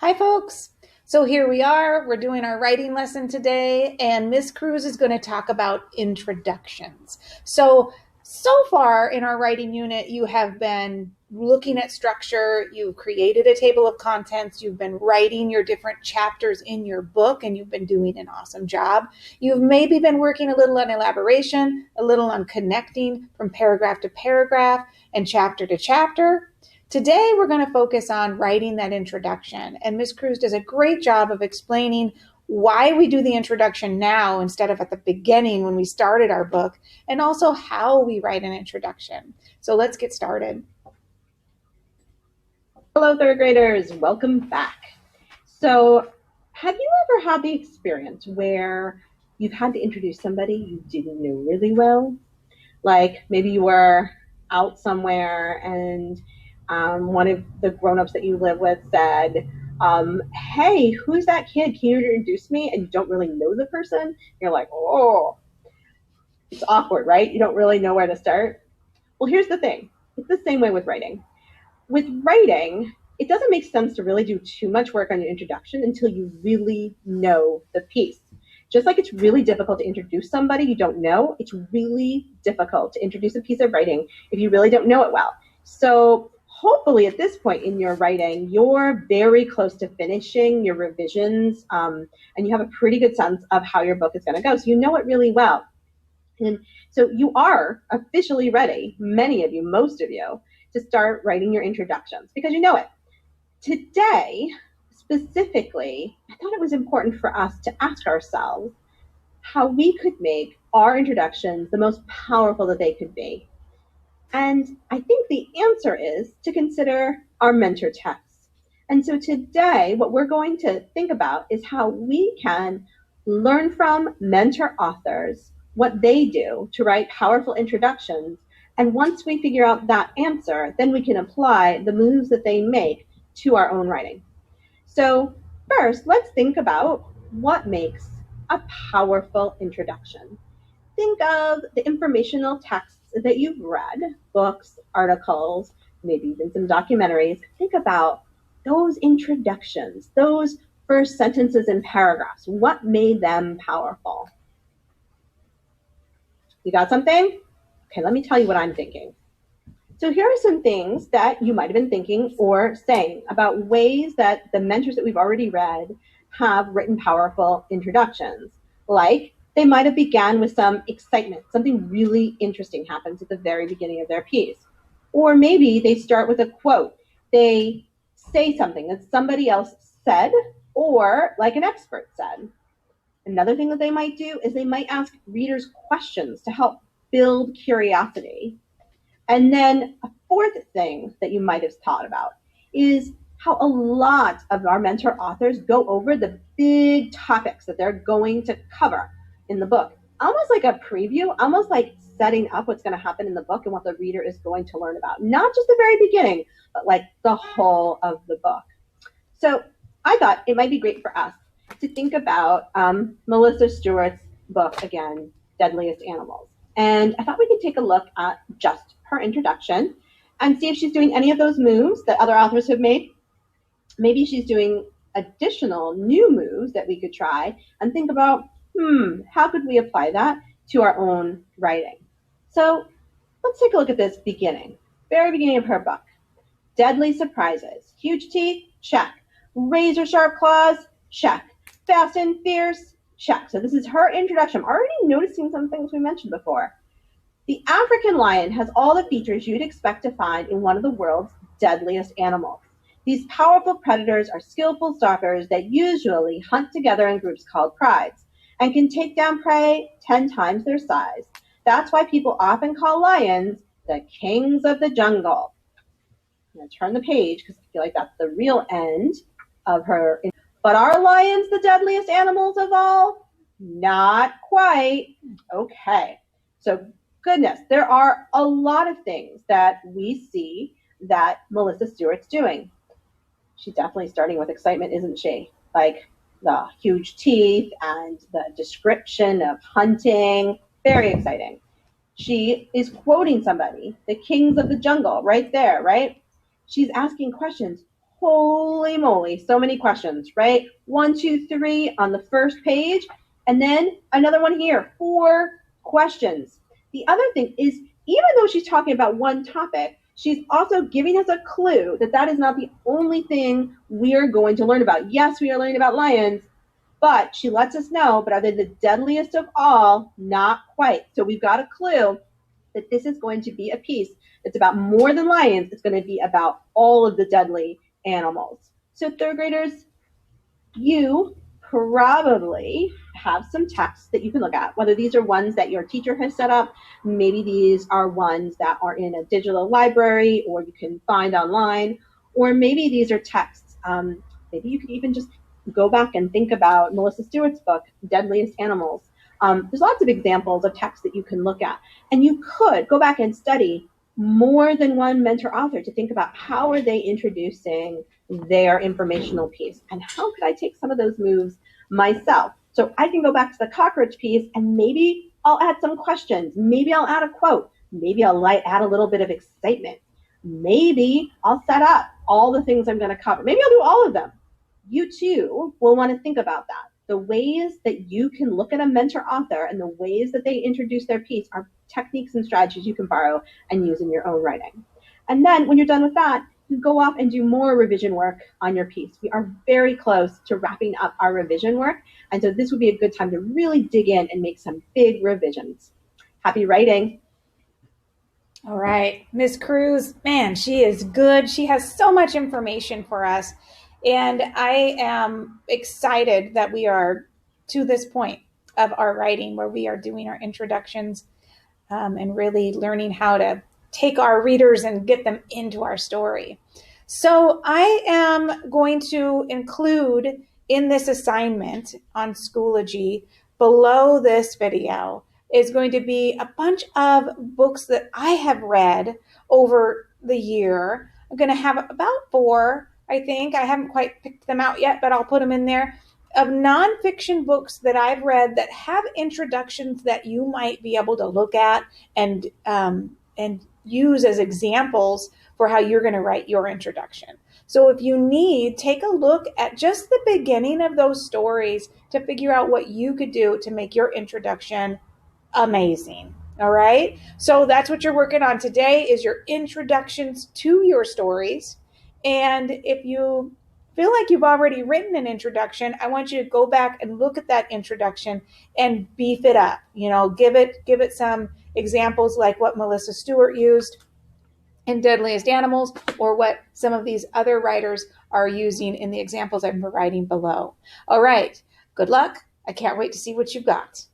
Hi, folks. So here we are. We're doing our writing lesson today, and Miss Cruz is going to talk about introductions. So far in our writing unit, you have been looking at structure, you've created a table of contents, you've been writing your different chapters in your book, and you've been doing an awesome job. You've maybe been working a little on elaboration, a little on connecting from paragraph to paragraph and chapter to chapter. Today, we're going to focus on writing that introduction, and Ms. Cruz does a great job of explaining why we do the introduction now instead of at the beginning when we started our book, and also how we write an introduction. So let's get started. Hello, third graders. Welcome back. So have you ever had the experience where you've had to introduce somebody you didn't know really well? Like maybe you were out somewhere and one of the grown-ups that you live with said, hey, who's that kid? Can you introduce me? And you don't really know the person. You're like, oh, it's awkward, right? You don't really know where to start. Well, here's the thing. It's the same way with writing. With writing, it doesn't make sense to really do too much work on your introduction until you really know the piece. Just like it's really difficult to introduce somebody you don't know, it's really difficult to introduce a piece of writing if you really don't know it well. So hopefully at this point in your writing, you're very close to finishing your revisions, and you have a pretty good sense of how your book is going to go. So you know it really well. And so you are officially ready, many of you, most of you, to start writing your introductions because you know it. Today, specifically, I thought it was important for us to ask ourselves how we could make our introductions the most powerful that they could be. And I think the answer is to consider our mentor texts. And so today, what we're going to think about is how we can learn from mentor authors what they do to write powerful introductions. And once we figure out that answer, then we can apply the moves that they make to our own writing. So first, let's think about what makes a powerful introduction. Think of the informational texts that you've read, books, articles, maybe even some documentaries. Think about those introductions, those first sentences and paragraphs. What made them powerful? You got something? Okay, let me tell you what I'm thinking. So here are some things that you might have been thinking or saying about ways that the mentors that we've already read have written powerful introductions. Like they might have began with some excitement. Something really interesting happens at the very beginning of their piece. Or maybe they start with a quote. They say something that somebody else said or like an expert said. Another thing that they might do is they might ask readers questions to help build curiosity. And then a fourth thing that you might have thought about is how a lot of our mentor authors go over the big topics that they're going to cover in the book. Almost like a preview, almost like setting up what's going to happen in the book and what the reader is going to learn about. Not just the very beginning, but like the whole of the book. So I thought it might be great for us to think about Melissa Stewart's book again, Deadliest Animals. And I thought we could take a look at just her introduction and see if she's doing any of those moves that other authors have made. Maybe she's doing additional new moves that we could try and think about, how could we apply that to our own writing? So let's take a look at this beginning, very beginning of her book. Deadly surprises. Huge teeth? Check. Razor sharp claws? Check. Fast and fierce? Check. So this is her introduction. I'm already noticing some things we mentioned before. The African lion has all the features you'd expect to find in one of the world's deadliest animals. These powerful predators are skillful stalkers that usually hunt together in groups called prides and can take down prey 10 times their size. That's why people often call lions the kings of the jungle. I'm going to turn the page because I feel like that's the real end of her. But are lions the deadliest animals of all? Not quite. Okay. So goodness, there are a lot of things that we see that Melissa Stewart's doing. She's definitely starting with excitement, isn't she? Like the huge teeth and the description of hunting. Very exciting. She is quoting somebody, the kings of the jungle, right there, right? She's asking questions. Holy moly, so many questions, right? 1, 2, 3 on the first page, and then another one here, 4 questions. The other thing is, even though she's talking about one topic, she's also giving us a clue that that is not the only thing we are going to learn about. Yes, we are learning about lions, but she lets us know, but are they the deadliest of all? Not quite. So we've got a clue that this is going to be a piece that's about more than lions. It's going to be about all of the deadly animals. So third graders, you probably have some texts that you can look at, whether these are ones that your teacher has set up, maybe these are ones that are in a digital library or you can find online, or maybe these are texts. Maybe you could even just go back and think about Melissa Stewart's book, Deadliest Animals. There's lots of examples of texts that you can look at, and you could go back and study more than one mentor author to think about how are they introducing their informational piece and how could I take some of those moves myself. So I can go back to the cockroach piece and maybe I'll add some questions. Maybe I'll add a quote. Maybe I'll add a little bit of excitement. Maybe I'll set up all the things I'm going to cover. Maybe I'll do all of them. You too will want to think about that. The ways that you can look at a mentor author and the ways that they introduce their piece are techniques and strategies you can borrow and use in your own writing. And then when you're done with that, you go off and do more revision work on your piece. We are very close to wrapping up our revision work, and so this would be a good time to really dig in and make some big revisions. Happy writing. All right, Miss Cruz, man, she is good. She has so much information for us. And I am excited that we are to this point of our writing where we are doing our introductions and really learning how to take our readers and get them into our story. So I am going to include in this assignment on Schoology below this video is going to be a bunch of books that I have read over the year. I'm going to have about 4, I think. I haven't quite picked them out yet, but I'll put them in there, of nonfiction books that I've read that have introductions that you might be able to look at and use as examples for how you're going to write your introduction. So if you need, take a look at just the beginning of those stories to figure out what you could do to make your introduction amazing. All right. So that's what you're working on today is your introductions to your stories. And if you feel like you've already written an introduction, I want you to go back and look at that introduction and beef it up. You know, give it some examples like what Melissa Stewart used in Deadliest Animals or what some of these other writers are using in the examples I'm providing below. All right. Good luck. I can't wait to see what you've got.